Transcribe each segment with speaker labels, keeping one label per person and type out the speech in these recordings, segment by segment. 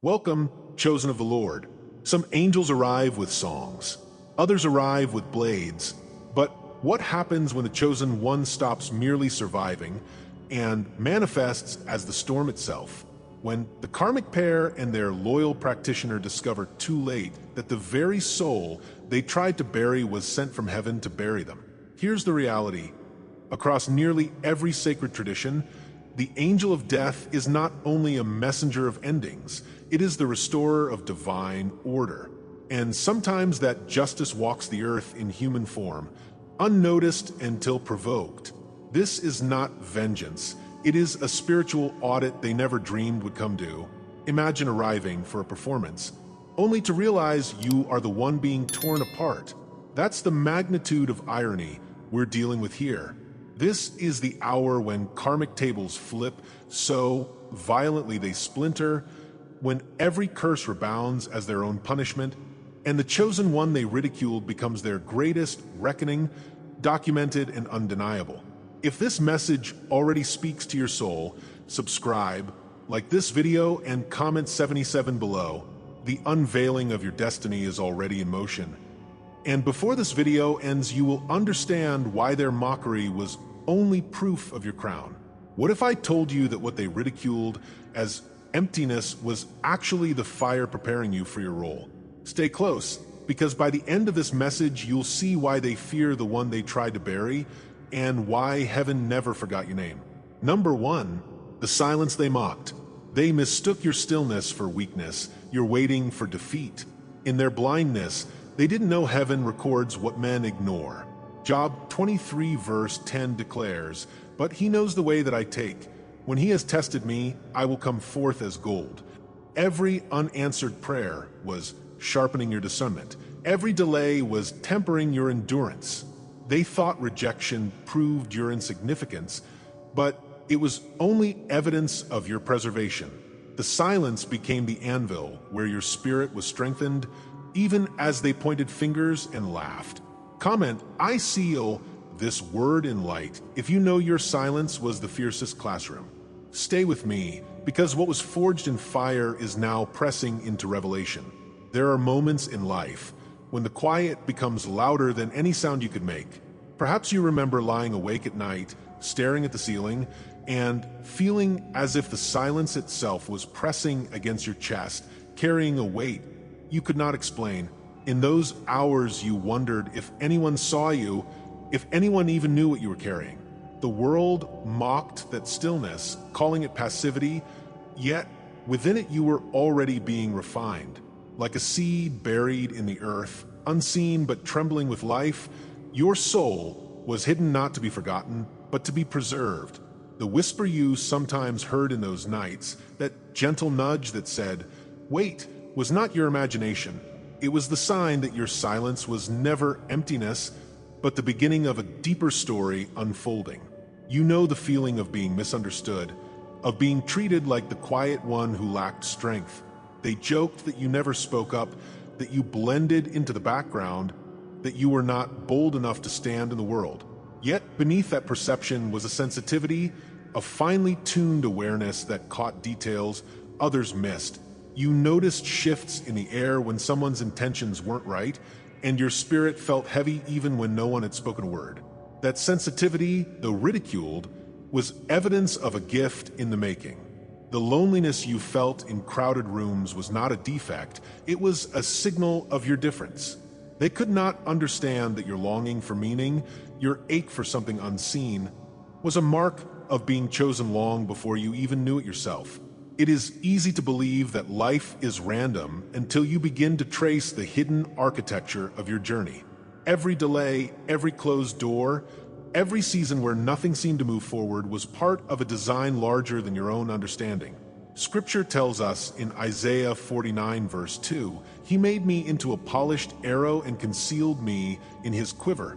Speaker 1: Welcome, chosen of the Lord. Some angels arrive with songs, others arrive with blades. But what happens when the chosen one stops merely surviving and manifests as the storm itself? When the karmic pair and their loyal practitioner discover too late that the very soul they tried to bury was sent from heaven to bury them. Here's the reality. Across nearly every sacred tradition, the angel of death is not only a messenger of endings, it is the restorer of divine order. And sometimes that justice walks the earth in human form, unnoticed until provoked. This is not vengeance. It is a spiritual audit they never dreamed would come due. Imagine arriving for a performance, only to realize you are the one being torn apart. That's the magnitude of irony we're dealing with here. This is the hour when karmic tables flip so violently they splinter, when every curse rebounds as their own punishment, and the chosen one they ridiculed becomes their greatest reckoning, documented and undeniable. If this message already speaks to your soul, subscribe, like this video, and comment 77 below. The unveiling of your destiny is already in motion. And before this video ends, you will understand why their mockery was only proof of your crown. What if I told you that what they ridiculed as emptiness was actually the fire preparing you for your role? Stay close, because by the end of this message, you'll see why they fear the one they tried to bury and why heaven never forgot your name. Number 1, the silence they mocked. They mistook your stillness for weakness, your waiting for defeat. In their blindness, they didn't know heaven records what men ignore. Job 23 verse 10 declares, "But he knows the way that I take. When he has tested me, I will come forth as gold." Every unanswered prayer was sharpening your discernment. Every delay was tempering your endurance. They thought rejection proved your insignificance, but it was only evidence of your preservation. The silence became the anvil where your spirit was strengthened, even as they pointed fingers and laughed. Comment, "I seal this word in light," if you know your silence was the fiercest classroom. Stay with me, because what was forged in fire is now pressing into revelation. There are moments in life when the quiet becomes louder than any sound you could make. Perhaps you remember lying awake at night, staring at the ceiling, and feeling as if the silence itself was pressing against your chest, carrying a weight you could not explain. In those hours, you wondered if anyone saw you, if anyone even knew what you were carrying. The world mocked that stillness, calling it passivity, yet within it you were already being refined. Like a seed buried in the earth, unseen but trembling with life, your soul was hidden not to be forgotten, but to be preserved. The whisper you sometimes heard in those nights, that gentle nudge that said, "Wait," was not your imagination. It was the sign that your silence was never emptiness, but the beginning of a deeper story unfolding. You know the feeling of being misunderstood, of being treated like the quiet one who lacked strength. They joked that you never spoke up, that you blended into the background, that you were not bold enough to stand in the world. Yet beneath that perception was a sensitivity, a finely tuned awareness that caught details others missed. You noticed shifts in the air when someone's intentions weren't right, and your spirit felt heavy even when no one had spoken a word. That sensitivity, though ridiculed, was evidence of a gift in the making. The loneliness you felt in crowded rooms was not a defect, it was a signal of your difference. They could not understand that your longing for meaning, your ache for something unseen, was a mark of being chosen long before you even knew it yourself. It is easy to believe that life is random until you begin to trace the hidden architecture of your journey. Every delay, every closed door, every season where nothing seemed to move forward was part of a design larger than your own understanding. Scripture tells us in Isaiah 49 verse 2, "He made me into a polished arrow and concealed me in his quiver."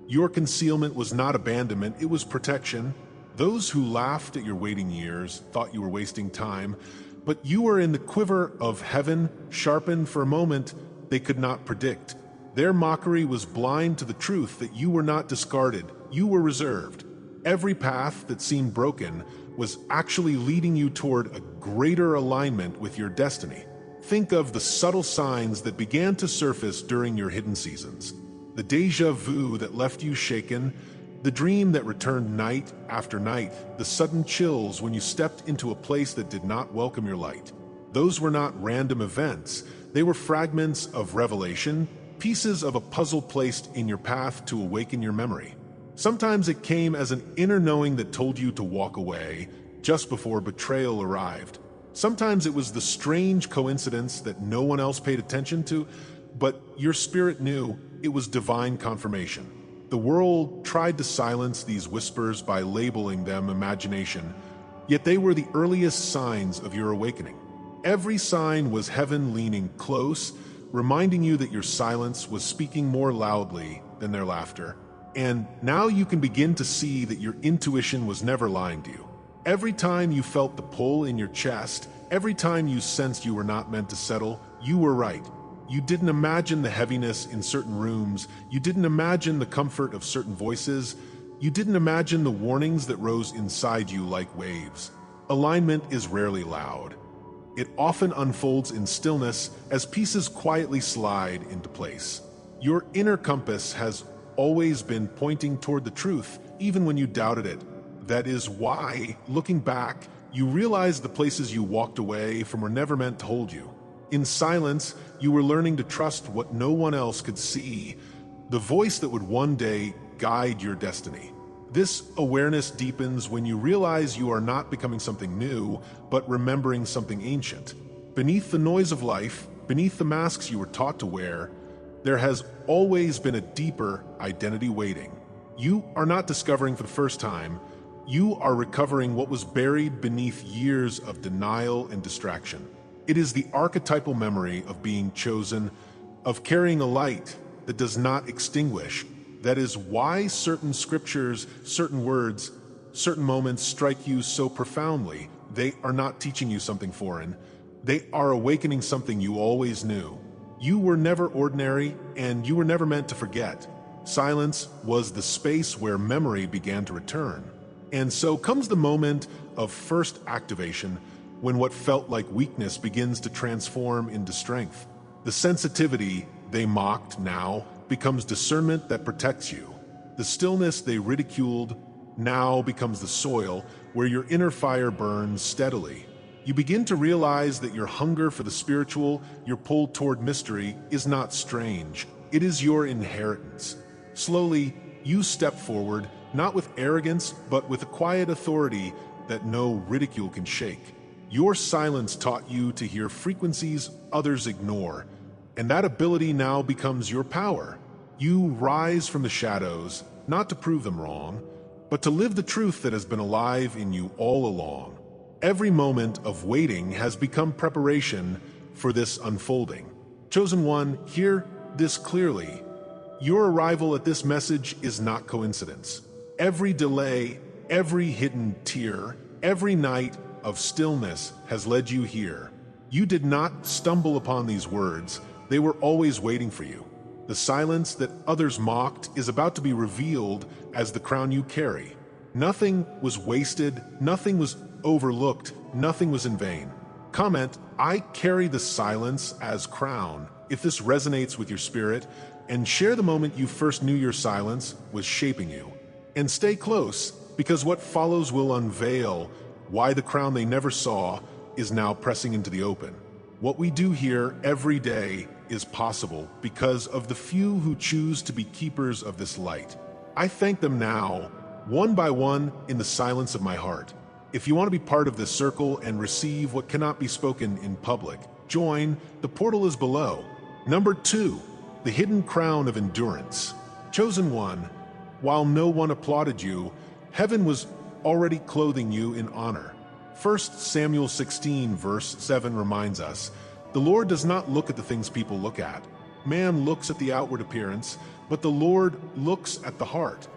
Speaker 1: Your concealment was not abandonment, it was protection. Those who laughed at your waiting years thought you were wasting time, but you were in the quiver of heaven, sharpened for a moment they could not predict. Their mockery was blind to the truth that you were not discarded, you were reserved. Every path that seemed broken was actually leading you toward a greater alignment with your destiny. Think of the subtle signs that began to surface during your hidden seasons. The déjà vu that left you shaken, the dream that returned night after night, the sudden chills when you stepped into a place that did not welcome your light. Those were not random events. They were fragments of revelation, pieces of a puzzle placed in your path to awaken your memory. Sometimes it came as an inner knowing that told you to walk away just before betrayal arrived. Sometimes it was the strange coincidence that no one else paid attention to, but your spirit knew it was divine confirmation. The world tried to silence these whispers by labeling them imagination, yet they were the earliest signs of your awakening. Every sign was heaven leaning close, reminding you that your silence was speaking more loudly than their laughter. And now you can begin to see that your intuition was never lying to you. Every time you felt the pull in your chest, every time you sensed you were not meant to settle, you were right. You didn't imagine the heaviness in certain rooms. You didn't imagine the comfort of certain voices. You didn't imagine the warnings that rose inside you like waves. Alignment is rarely loud. It often unfolds in stillness as pieces quietly slide into place. Your inner compass has always been pointing toward the truth, even when you doubted it. That is why, looking back, you realize the places you walked away from were never meant to hold you. In silence, you were learning to trust what no one else could see, the voice that would one day guide your destiny. This awareness deepens when you realize you are not becoming something new, but remembering something ancient. Beneath the noise of life, beneath the masks you were taught to wear, there has always been a deeper identity waiting. You are not discovering for the first time. You are recovering what was buried beneath years of denial and distraction. It is the archetypal memory of being chosen, of carrying a light that does not extinguish. That is why certain scriptures, certain words, certain moments strike you so profoundly. They are not teaching you something foreign. They are awakening something you always knew. You were never ordinary, and you were never meant to forget. Silence was the space where memory began to return. And so comes the moment of first activation, when what felt like weakness begins to transform into strength. The sensitivity they mocked now becomes discernment that protects you. The stillness they ridiculed now becomes the soil where your inner fire burns steadily. You begin to realize that your hunger for the spiritual, your pull toward mystery, is not strange. It is your inheritance. Slowly, you step forward, not with arrogance, but with a quiet authority that no ridicule can shake. Your silence taught you to hear frequencies others ignore, and that ability now becomes your power. You rise from the shadows, not to prove them wrong, but to live the truth that has been alive in you all along. Every moment of waiting has become preparation for this unfolding. Chosen one, hear this clearly. Your arrival at this message is not coincidence. Every delay, every hidden tear, every night of stillness has led you here. You did not stumble upon these words. They were always waiting for you. The silence that others mocked is about to be revealed as the crown you carry. Nothing was wasted, nothing was overlooked, nothing was in vain. Comment, I carry the silence as crown, if this resonates with your spirit, and share the moment you first knew your silence was shaping you. And stay close, because what follows will unveil why the crown they never saw is now pressing into the open. What we do here every day is possible because of the few who choose to be keepers of this light. I thank them now, one by one, in the silence of my heart. If you want to be part of this circle and receive what cannot be spoken in public, join. The portal is below. Number 2, the hidden crown of endurance. Chosen one, while no one applauded you, heaven was already clothing you in honor. 1 Samuel 16 verse 7 reminds us, the Lord does not look at the things people look at. Man looks at the outward appearance, but the Lord looks at the heart.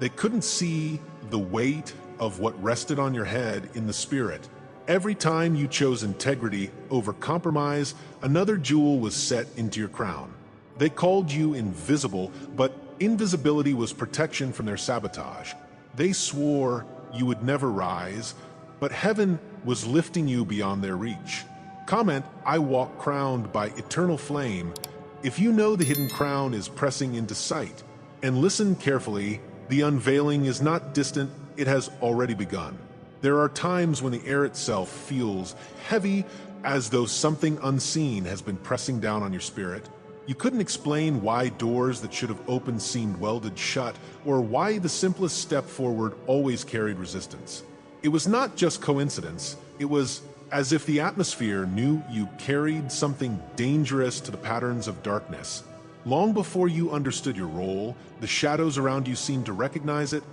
Speaker 1: They couldn't see the weight of what rested on your head in the spirit. Every time you chose integrity over compromise, another jewel was set into your crown. They called you invisible, but invisibility was protection from their sabotage. They swore you would never rise, but heaven was lifting you beyond their reach. Comment, "I walk crowned by eternal flame," if you know the hidden crown is pressing into sight. And listen carefully, the unveiling is not distant, it has already begun. There are times when the air itself feels heavy, as though something unseen has been pressing down on your spirit. You couldn't explain why doors that should have opened seemed welded shut, or why the simplest step forward always carried resistance. It was not just coincidence, it was as if the atmosphere knew you carried something dangerous to the patterns of darkness. Long before you understood your role, the shadows around you seemed to recognize it,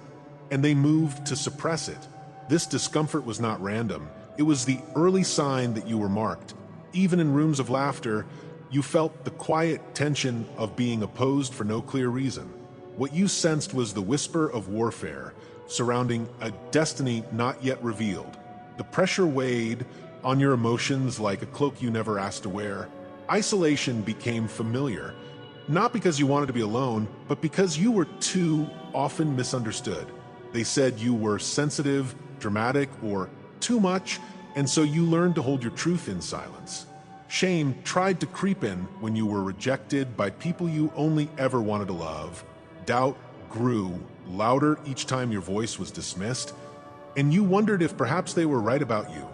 Speaker 1: and they moved to suppress it. This discomfort was not random. It was the early sign that you were marked. Even in rooms of laughter, you felt the quiet tension of being opposed for no clear reason. What you sensed was the whisper of warfare surrounding a destiny not yet revealed. The pressure weighed on your emotions like a cloak you never asked to wear. Isolation became familiar, not because you wanted to be alone, but because you were too often misunderstood. They said you were sensitive, dramatic, or too much, and so you learned to hold your truth in silence. Shame tried to creep in when you were rejected by people you only ever wanted to love. Doubt grew louder each time your voice was dismissed, and you wondered if perhaps they were right about you.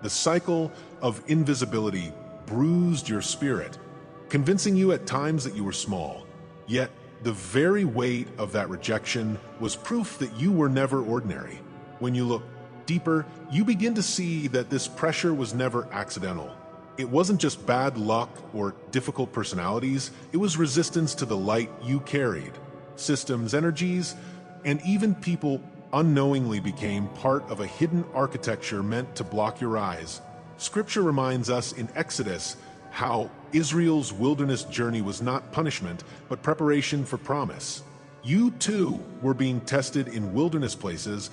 Speaker 1: The cycle of invisibility bruised your spirit, convincing you at times that you were small. Yet, the very weight of that rejection was proof that you were never ordinary. When you look deeper, you begin to see that this pressure was never accidental. It wasn't just bad luck or difficult personalities, it was resistance to the light you carried. Systems, energies, and even people unknowingly became part of a hidden architecture meant to block your eyes. Scripture reminds us in Exodus how Israel's wilderness journey was not punishment, but preparation for promise. You too were being tested in wilderness places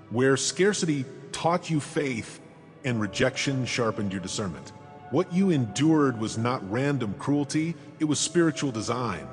Speaker 1: where scarcity taught you faith and rejection sharpened your discernment. What you endured was not random cruelty, it was spiritual design.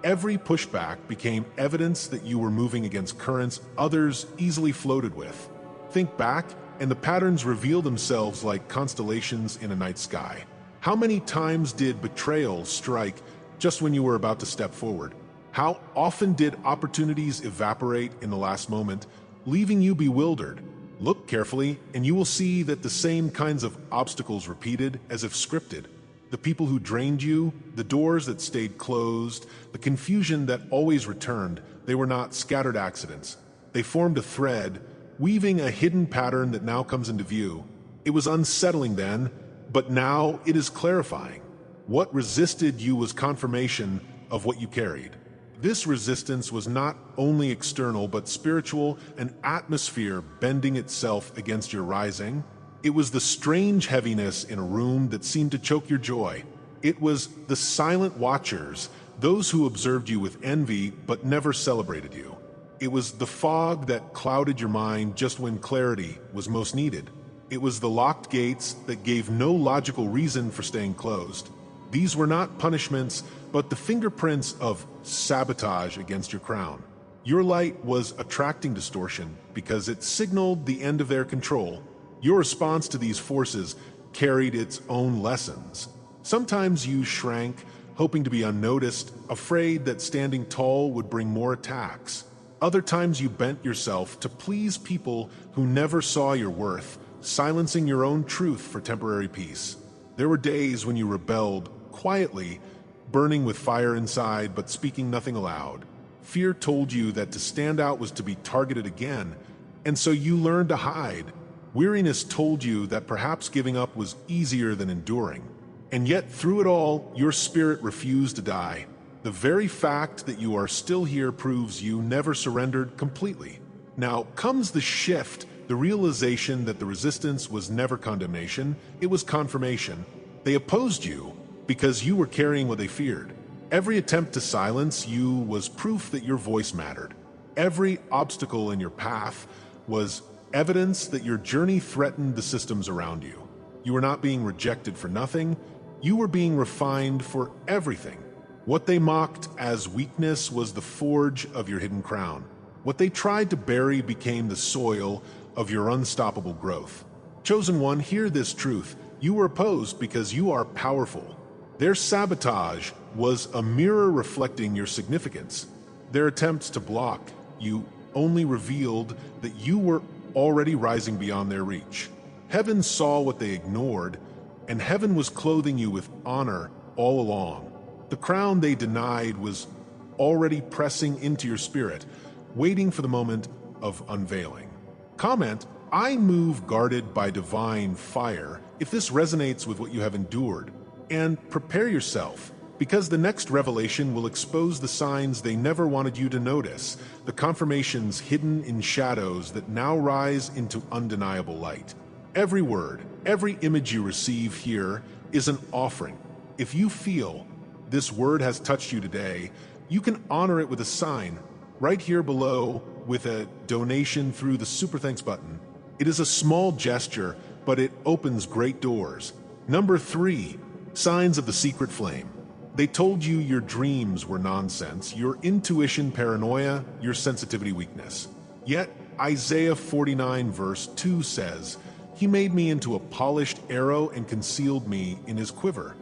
Speaker 1: Every pushback became evidence that you were moving against currents others easily floated with. Think back, and the patterns reveal themselves like constellations in a night sky. How many times did betrayal strike just when you were about to step forward? How often did opportunities evaporate in the last moment, leaving you bewildered? Look carefully, and you will see that the same kinds of obstacles repeated as if scripted. The people who drained you, the doors that stayed closed, the confusion that always returned, they were not scattered accidents. They formed a thread, weaving a hidden pattern that now comes into view. It was unsettling then, but now it is clarifying. What resisted you was confirmation of what you carried. This resistance was not only external but spiritual, an atmosphere bending itself against your rising. It was the strange heaviness in a room that seemed to choke your joy. It was the silent watchers, those who observed you with envy but never celebrated you. It was the fog that clouded your mind just when clarity was most needed. It was the locked gates that gave no logical reason for staying closed. These were not punishments, but the fingerprints of sabotage against your crown. Your light was attracting distortion because it signaled the end of their control. Your response to these forces carried its own lessons. Sometimes you shrank, hoping to be unnoticed, afraid that standing tall would bring more attacks. Other times you bent yourself to please people who never saw your worth, silencing your own truth for temporary peace. There were days when you rebelled quietly, burning with fire inside but speaking nothing aloud. Fear told you that to stand out was to be targeted again, and so you learned to hide. Weariness told you that perhaps giving up was easier than enduring. And yet, through it all, your spirit refused to die. The very fact that you are still here proves you never surrendered completely. Now comes the shift, the realization that the resistance was never condemnation, it was confirmation. They opposed you because you were carrying what they feared. Every attempt to silence you was proof that your voice mattered. Every obstacle in your path was evidence that your journey threatened the systems around you. You were not being rejected for nothing, you were being refined for everything. What they mocked as weakness was the forge of your hidden crown. What they tried to bury became the soil of your unstoppable growth. Chosen One, hear this truth. You were opposed because you are powerful. Their sabotage was a mirror reflecting your significance. Their attempts to block you only revealed that you were already rising beyond their reach. Heaven saw what they ignored, and heaven was clothing you with honor all along. The crown they denied was already pressing into your spirit, waiting for the moment of unveiling. Comment, I move guarded by divine fire, if this resonates with what you have endured. And prepare yourself, because the next revelation will expose the signs they never wanted you to notice, the confirmations hidden in shadows that now rise into undeniable light. Every word, every image you receive here is an offering. If you feel this word has touched you today, you can honor it with a sign right here below with a donation through the Super Thanks button. It is a small gesture, but it opens great doors. Number 3, signs of the secret flame. They told you your dreams were nonsense, your intuition paranoia, your sensitivity weakness. Yet Isaiah 49 verse 2 says, He made me into a polished arrow and concealed me in his quiver.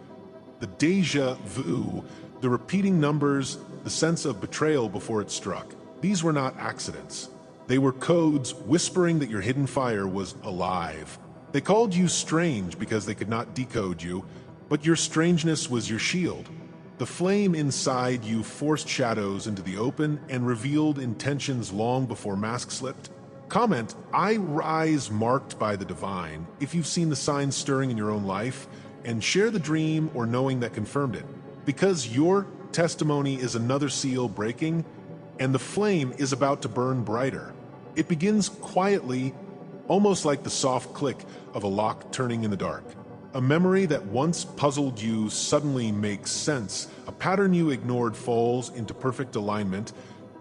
Speaker 1: The déjà vu, the repeating numbers, the sense of betrayal before it struck. These were not accidents. They were codes whispering that your hidden fire was alive. They called you strange because they could not decode you, but your strangeness was your shield. The flame inside you forced shadows into the open and revealed intentions long before masks slipped. Comment, I rise marked by the divine, if you've seen the signs stirring in your own life, and share the dream or knowing that confirmed it. Because your testimony is another seal breaking, and the flame is about to burn brighter. It begins quietly, almost like the soft click of a lock turning in the dark. A memory that once puzzled you suddenly makes sense. A pattern you ignored falls into perfect alignment,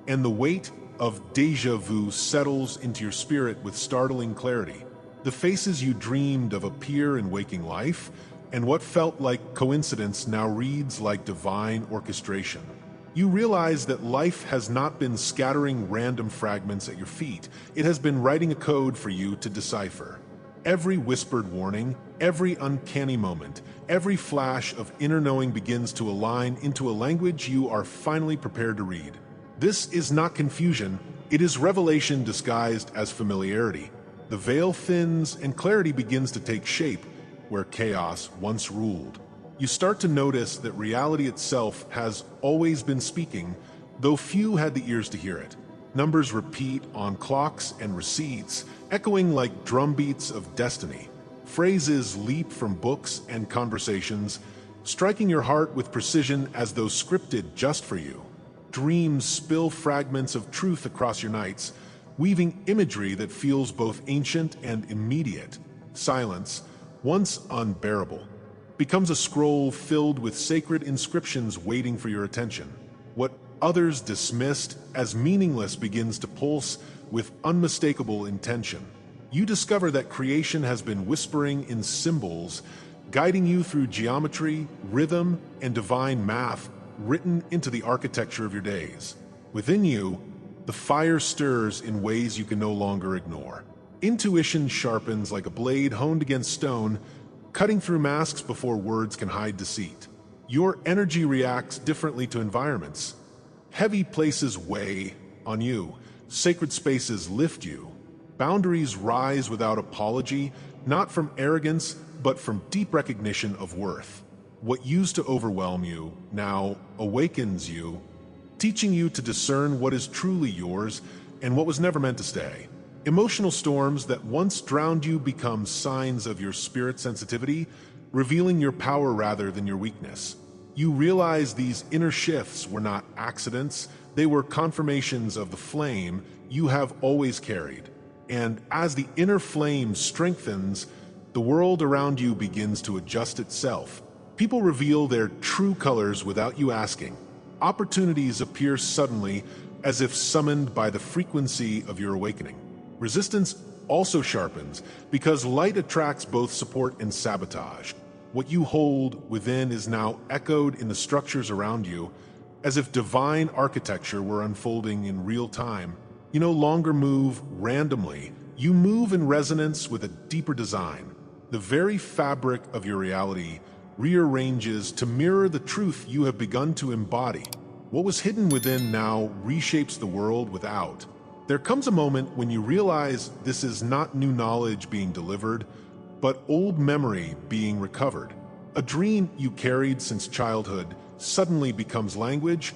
Speaker 1: and the weight of déjà vu settles into your spirit with startling clarity. The faces you dreamed of appear in waking life, and what felt like coincidence now reads like divine orchestration. You realize that life has not been scattering random fragments at your feet. It has been writing a code for you to decipher. Every whispered warning, every uncanny moment, every flash of inner knowing begins to align into a language you are finally prepared to read. This is not confusion, it is revelation disguised as familiarity. The veil thins and clarity begins to take shape where chaos once ruled. You start to notice that reality itself has always been speaking, though few had the ears to hear it. Numbers repeat on clocks and receipts, echoing like drumbeats of destiny. Phrases leap from books and conversations, striking your heart with precision as though scripted just for you. Dreams spill fragments of truth across your nights, weaving imagery that feels both ancient and immediate. Silence, once unbearable, becomes a scroll filled with sacred inscriptions waiting for your attention. What others dismissed as meaningless begins to pulse with unmistakable intention. You discover that creation has been whispering in symbols, guiding you through geometry, rhythm, and divine math written into the architecture of your days. Within you, the fire stirs in ways you can no longer ignore. Intuition sharpens like a blade honed against stone, cutting through masks before words can hide deceit. Your energy reacts differently to environments. Heavy places weigh on you. Sacred spaces lift you. Boundaries rise without apology, not from arrogance, but from deep recognition of worth. What used to overwhelm you now awakens you, teaching you to discern what is truly yours and what was never meant to stay. Emotional storms that once drowned you become signs of your spirit sensitivity, revealing your power rather than your weakness. You realize these inner shifts were not accidents, they were confirmations of the flame you have always carried. And as the inner flame strengthens, the world around you begins to adjust itself. People reveal their true colors without you asking. Opportunities appear suddenly, as if summoned by the frequency of your awakening. Resistance also sharpens, because light attracts both support and sabotage. What you hold within is now echoed in the structures around you, as if divine architecture were unfolding in real time. You no longer move randomly. You move in resonance with a deeper design. The very fabric of your reality rearranges to mirror the truth you have begun to embody. What was hidden within now reshapes the world without. There comes a moment when you realize this is not new knowledge being delivered, but old memory being recovered. A dream you carried since childhood suddenly becomes language,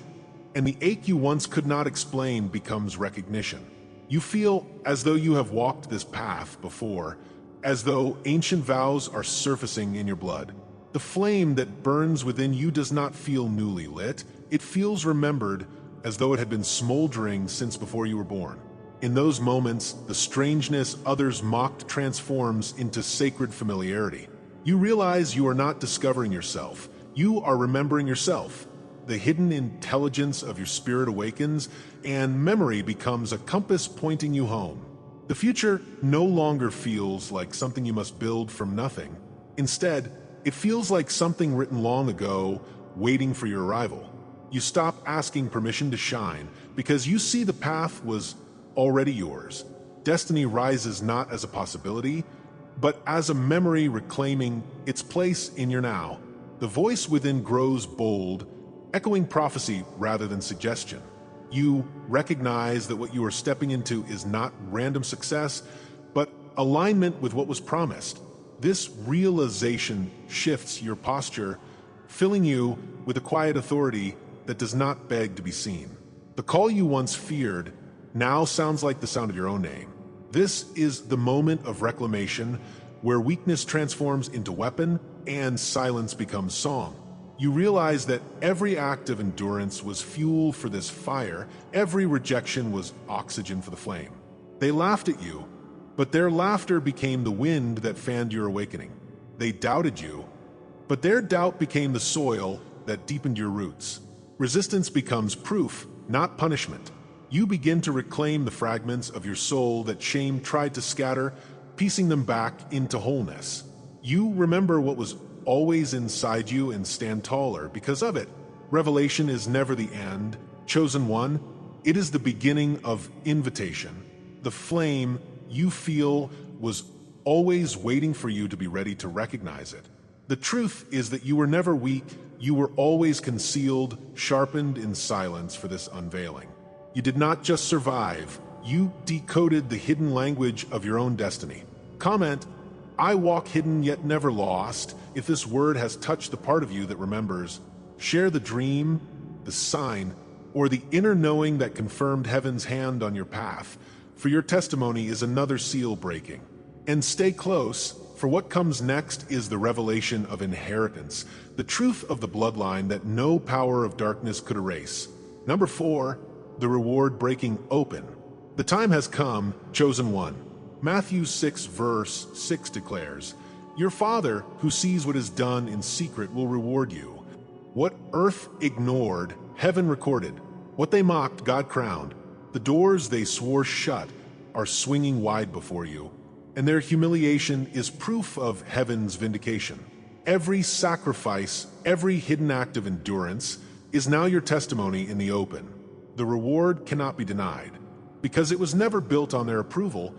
Speaker 1: and the ache you once could not explain becomes recognition. You feel as though you have walked this path before, as though ancient vows are surfacing in your blood. The flame that burns within you does not feel newly lit. It feels remembered, as though it had been smoldering since before you were born. In those moments, the strangeness others mocked transforms into sacred familiarity. You realize you are not discovering yourself. You are remembering yourself. The hidden intelligence of your spirit awakens, and memory becomes a compass pointing you home. The future no longer feels like something you must build from nothing. Instead, it feels like something written long ago, waiting for your arrival. You stop asking permission to shine because you see the path was already yours. Destiny rises not as a possibility, but as a memory reclaiming its place in your now. The voice within grows bold, echoing prophecy rather than suggestion. You recognize that what you are stepping into is not random success, but alignment with what was promised. This realization shifts your posture, filling you with a quiet authority that does not beg to be seen. The call you once feared now sounds like the sound of your own name. This is the moment of reclamation where weakness transforms into weapon and silence becomes song. You realize that every act of endurance was fuel for this fire, every rejection was oxygen for the flame. They laughed at you, but their laughter became the wind that fanned your awakening. They doubted you, but their doubt became the soil that deepened your roots. Resistance becomes proof, not punishment. You begin to reclaim the fragments of your soul that shame tried to scatter, piecing them back into wholeness. You remember what was always inside you and stand taller because of it. Revelation is never the end. Chosen one, it is the beginning of invitation. The flame you feel was always waiting for you to be ready to recognize it. The truth is that you were never weak. You were always concealed, sharpened in silence for this unveiling. You did not just survive, you decoded the hidden language of your own destiny. Comment, I walk hidden yet never lost, if this word has touched the part of you that remembers. Share the dream, the sign, or the inner knowing that confirmed heaven's hand on your path, for your testimony is another seal breaking. And stay close, for what comes next is the revelation of inheritance, the truth of the bloodline that no power of darkness could erase. Number 4, the reward breaking open. The time has come, chosen one. Matthew 6 verse 6 declares, Your Father, who sees what is done in secret, will reward you. What earth ignored, heaven recorded. What they mocked, God crowned. The doors they swore shut are swinging wide before you, and their humiliation is proof of heaven's vindication. Every sacrifice, every hidden act of endurance is now your testimony in the open. The reward cannot be denied, because it was never built on their approval,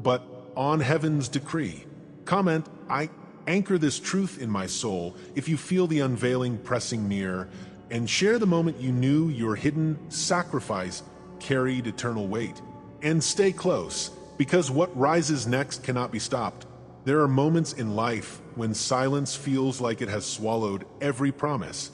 Speaker 1: but on heaven's decree. Comment, I anchor this truth in my soul if you feel the unveiling pressing near, and share the moment you knew your hidden sacrifice carried eternal weight. And stay close, because what rises next cannot be stopped. There are moments in life when silence feels like it has swallowed every promise,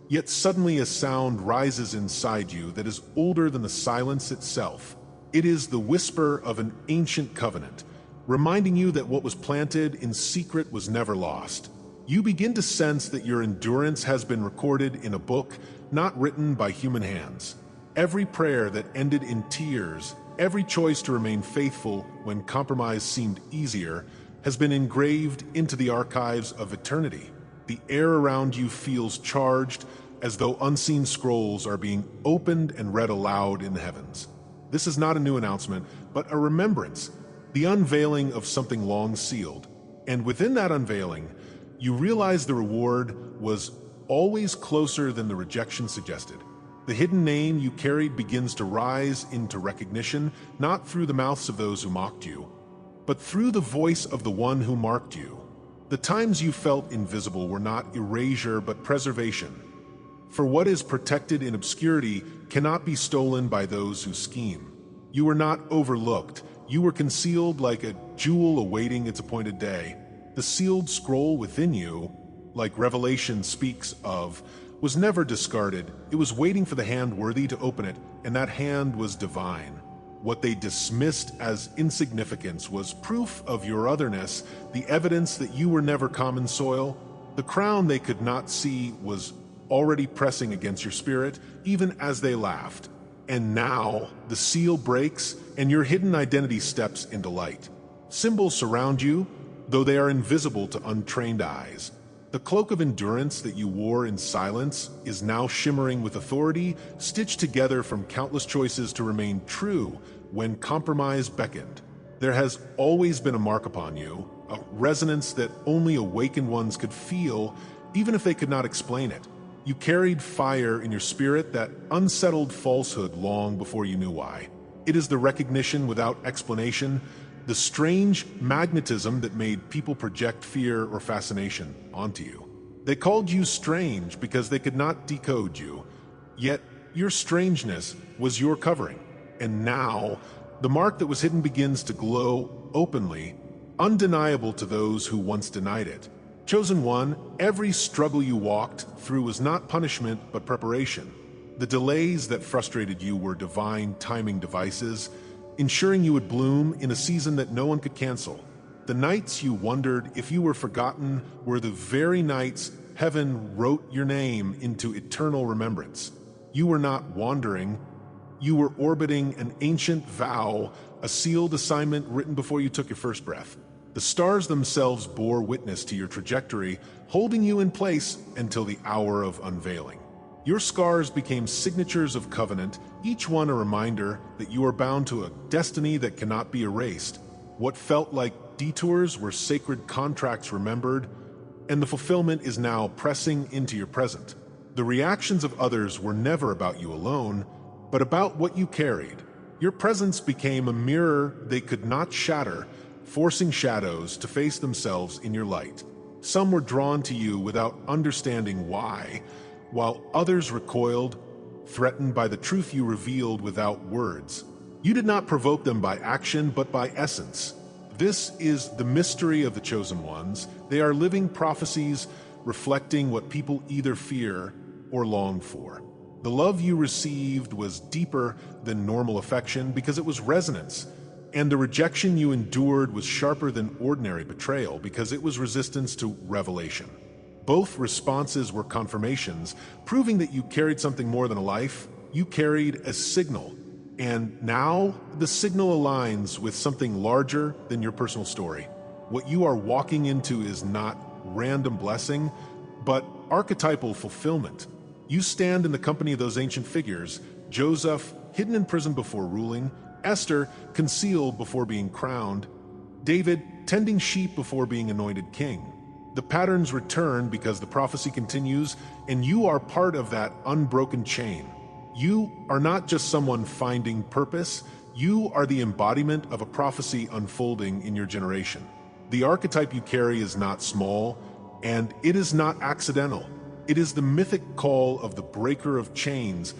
Speaker 1: yet suddenly a sound rises inside you that is older than the silence itself. It is the whisper of an ancient covenant, reminding you that what was planted in secret was never lost. You begin to sense that your endurance has been recorded in a book not written by human hands. Every prayer that ended in tears, every choice to remain faithful when compromise seemed easier, has been engraved into the archives of eternity. The air around you feels charged, as though unseen scrolls are being opened and read aloud in the heavens. This is not a new announcement, but a remembrance, the unveiling of something long sealed. And within that unveiling, you realize the reward was always closer than the rejection suggested. The hidden name you carried begins to rise into recognition, not through the mouths of those who mocked you, but through the voice of the one who marked you. The times you felt invisible were not erasure but preservation. For what is protected in obscurity cannot be stolen by those who scheme. You were not overlooked. You were concealed like a jewel awaiting its appointed day. The sealed scroll within you, like Revelation speaks of, was never discarded. It was waiting for the hand worthy to open it, and that hand was divine. What they dismissed as insignificance was proof of your otherness, the evidence that you were never common soil. The crown they could not see was already pressing against your spirit, even as they laughed. And now the seal breaks, and your hidden identity steps into light. Symbols surround you, though they are invisible to untrained eyes. The cloak of endurance that you wore in silence is now shimmering with authority, stitched together from countless choices to remain true when compromise beckoned. There has always been a mark upon you, a resonance that only awakened ones could feel, even if they could not explain it. You carried fire in your spirit that unsettled falsehood long before you knew why. It is the recognition without explanation, the strange magnetism that made people project fear or fascination onto you. They called you strange because they could not decode you, yet your strangeness was your covering. And now, the mark that was hidden begins to glow openly, undeniable to those who once denied it. Chosen one, every struggle you walked through was not punishment but preparation. The delays that frustrated you were divine timing devices, ensuring you would bloom in a season that no one could cancel. The nights you wondered if you were forgotten were the very nights heaven wrote your name into eternal remembrance. You were not wandering, you were orbiting an ancient vow, a sealed assignment written before you took your first breath. The stars themselves bore witness to your trajectory, holding you in place until the hour of unveiling. Your scars became signatures of covenant, each one a reminder that you are bound to a destiny that cannot be erased. What felt like detours were sacred contracts remembered, and the fulfillment is now pressing into your present. The reactions of others were never about you alone, but about what you carried. Your presence became a mirror they could not shatter, forcing shadows to face themselves in your light. Some were drawn to you without understanding why, while others recoiled, threatened by the truth you revealed without words. You did not provoke them by action, but by essence. This is the mystery of the chosen ones. They are living prophecies reflecting what people either fear or long for. The love you received was deeper than normal affection because it was resonance. And the rejection you endured was sharper than ordinary betrayal because it was resistance to revelation. Both responses were confirmations, proving that you carried something more than a life. You carried a signal. And now the signal aligns with something larger than your personal story. What you are walking into is not random blessing, but archetypal fulfillment. You stand in the company of those ancient figures, Joseph, hidden in prison before ruling, Esther, concealed before being crowned, David, tending sheep before being anointed king. The patterns return because the prophecy continues, and you are part of that unbroken chain. You are not just someone finding purpose, you are the embodiment of a prophecy unfolding in your generation. The archetype you carry is not small, and it is not accidental. It is the mythic call of the breaker of chains,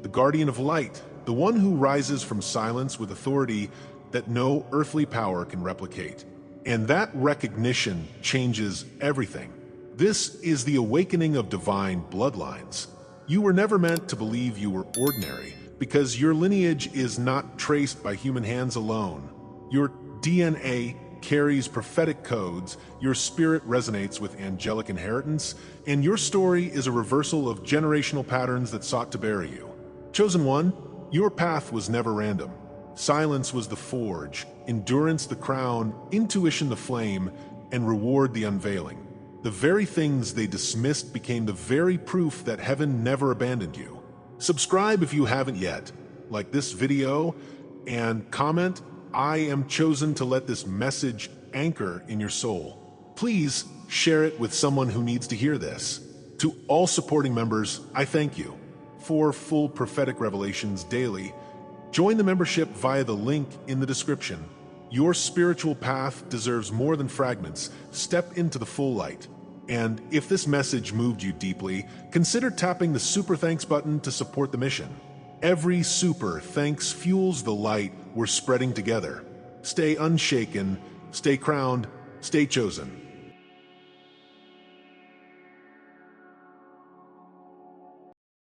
Speaker 1: the guardian of light, the one who rises from silence with authority that no earthly power can replicate. And that recognition changes everything. This is the awakening of divine bloodlines. You were never meant to believe you were ordinary, because your lineage is not traced by human hands alone. Your DNA carries prophetic codes, your spirit resonates with angelic inheritance, and your story is a reversal of generational patterns that sought to bury you. Chosen one, your path was never random. Silence was the forge, endurance the crown, intuition the flame, and reward the unveiling. The very things they dismissed became the very proof that heaven never abandoned you. Subscribe if you haven't yet, like this video, and comment, "I am chosen to let this message anchor in your soul." Please share it with someone who needs to hear this. To all supporting members, I thank you. For full prophetic revelations daily, join the membership via the link in the description. Your spiritual path deserves more than fragments. Step into the full light. And if this message moved you deeply, consider tapping the Super Thanks button to support the mission. Every Super Thanks fuels the light we're spreading together. Stay unshaken, stay crowned, stay chosen.